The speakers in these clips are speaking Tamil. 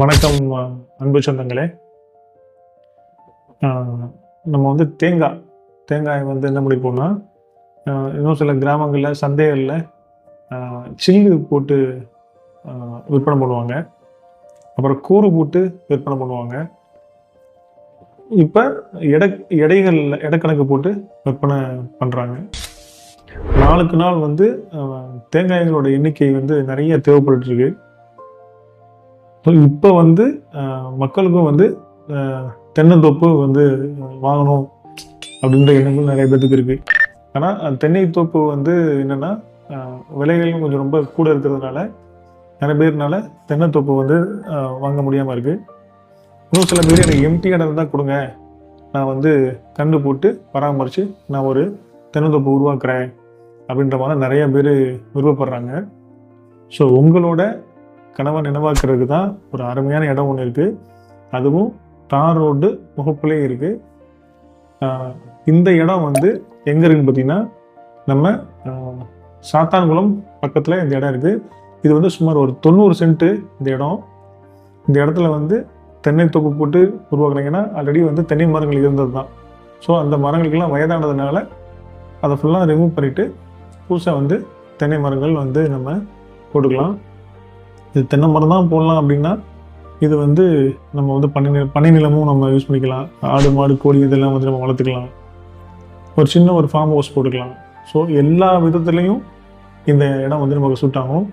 வணக்கம் அன்பு சொந்தங்களே. நம்ம வந்து தேங்காய் வந்து என்ன பண்ணிப்போம்னா, இன்னும் சில கிராமங்களில் சந்தைகளில் சில்லு போட்டு விற்பனை பண்ணுவாங்க. அப்புறம் கூறு போட்டு விற்பனை பண்ணுவாங்க. இப்போ எடைக்கணக்கு போட்டு விற்பனை பண்ணுறாங்க. நாளுக்கு நாள் வந்து தேங்காய்களோட எண்ணிக்கை வந்து நிறைய தேவைப்பட்டு இருக்கு. இப்போ வந்து மக்களுக்கும் வந்து தென்னந்தோப்பு வந்து வாங்கணும் அப்படின்ற எண்ணங்கள் நிறைய பேருக்கு இருக்குது. ஆனால் தென்னை தோப்பு வந்து என்னென்னா விலைகள் கொஞ்சம் ரொம்ப கூட இருக்கிறதுனால நிறைய பேர்னால தென்னந்தோப்பு வந்து வாங்க முடியாமல் இருக்குது. இன்னும் சில பேர் எனக்கு எம்டி இடம் தான் கொடுங்க, நான் வந்து கண்டு போட்டு பராமரித்து நான் ஒரு தென்னந்தோப்பு உருவாக்குறேன் அப்படின்ற மாதிரி நிறைய பேர் விருப்பப்படுறாங்க. ஸோ உங்களோட கனவை நினைவாக்குறதுக்கு தான் ஒரு அருமையான இடம் ஒன்று இருக்குது. அதுவும் தார் ரோடு முகப்புலே இருக்குது. இந்த இடம் வந்து எங்கே இருக்குன்னு பார்த்தீங்கன்னா, நம்ம சாத்தான்குளம் பக்கத்தில் இந்த இடம் இருக்குது. இது வந்து சுமார் ஒரு 90 சென்ட்டு இந்த இடம். இந்த இடத்துல வந்து தென்னை தோப்பு போட்டு உருவாக்குறீங்கன்னா ஆல்ரெடி வந்து தென்னை மரங்கள் இருந்தது தான். ஸோ அந்த மரங்களுக்கெல்லாம் வயதானதுனால அதை ஃபுல்லாக ரிமூவ் பண்ணிவிட்டு புதுசாக வந்து தென்னை மரங்கள் வந்து நம்ம போட்டுக்கலாம். இது தென்னை மரம் தான் போடலாம் அப்படின்னா, இது வந்து நம்ம வந்து பண்ணை நிலமும் நம்ம யூஸ் பண்ணிக்கலாம். ஆடு மாடு கோழி இதெல்லாம் வந்து நம்ம வளர்த்துக்கலாம். ஒரு சின்ன ஒரு ஃபார்ம் ஹவுஸ் போட்டுக்கலாம். ஸோ எல்லா விதத்துலேயும் இந்த இடம் வந்து நமக்கு சூட் ஆகும்.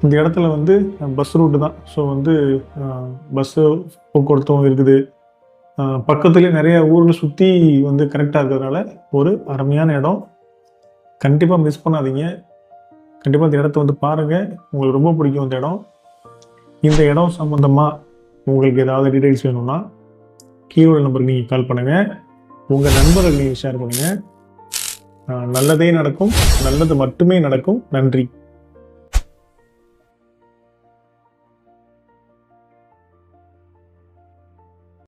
இந்த இடத்துல வந்து பஸ் ரூட்டு தான். ஸோ வந்து பஸ்ஸு போக்குவரத்தும் இருக்குது. பக்கத்துலேயே நிறைய ஊர்கள் சுற்றி வந்து கரெக்டாக இருக்கிறதுனால ஒரு அருமையான இடம். கண்டிப்பாக மிஸ் பண்ணாதீங்க. கண்டிப்பாக இந்த இடத்த வந்து பாருங்கள், உங்களுக்கு ரொம்ப பிடிக்கும் இந்த இடம். இந்த இடம் சம்மந்தமாக உங்களுக்கு ஏதாவது டீட்டெயில்ஸ் வேணும்னா கீழே நம்பருக்கு நீங்கள் கால் பண்ணுங்கள். உங்கள் நண்பர்கள் நீங்கள் ஷேர் பண்ணுங்கள். நல்லதே நடக்கும், நல்லது மட்டுமே நடக்கும். நன்றி.